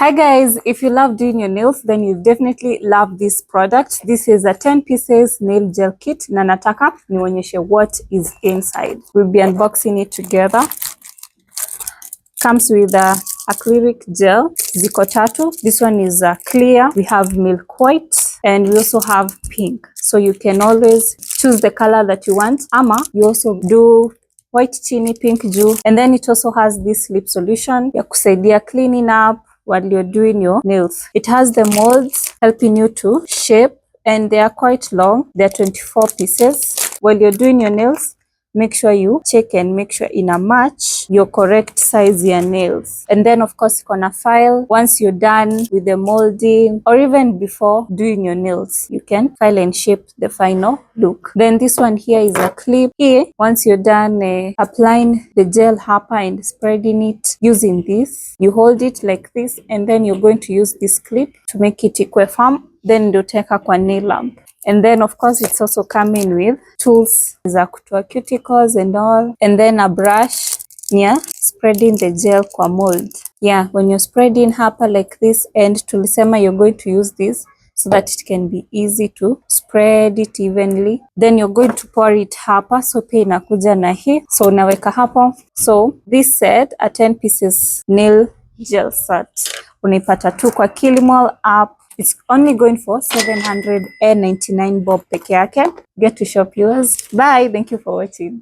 Hi guys, if you love doing your nails, then you definitely love this product. This is a 10 pieces nail gel kit na nataka nionyeshe what is inside. We'll be unboxing it together. Comes with a acrylic gel, ziko tatu. This one is clear. We have milk white and we also have pink. So you can always choose the color that you want. Ama you also do white chini, pink juu. And then it also has this lip solution ya kusaidia cleaning up while you're doing your nails. It has the molds helping you to shape, and they are quite long. They're 24 pieces. While you're doing your nails, make sure you check and make sure ina match your correct size ya nails. And then of course iko na file. Once you're done with the molding or even before doing your nails, you can file and shape the final look. Then this one here is a clip. Here, once you're done applying the gel hapa and spreading it using this, you hold it like this and then you're going to use this clip to make it ikue firm, then ndio utaweka kwa nail lamp. And then of course it's also coming with tools za kutoa cuticles and all, and then a brush spreading the gel kwa mold. Yeah, when you're spreading hapa like this, and tulisema you're going to use this so that it can be easy to spread it evenly. Then you're going to pour it hapa, so pia inakuja na hii, so unaweka hapo. So this set a 10 pieces nail gel set unaipata tu kwa Kilimall app. It's only going for 799 bob peke yake. Get to shop yours. Bye. Thank you for watching.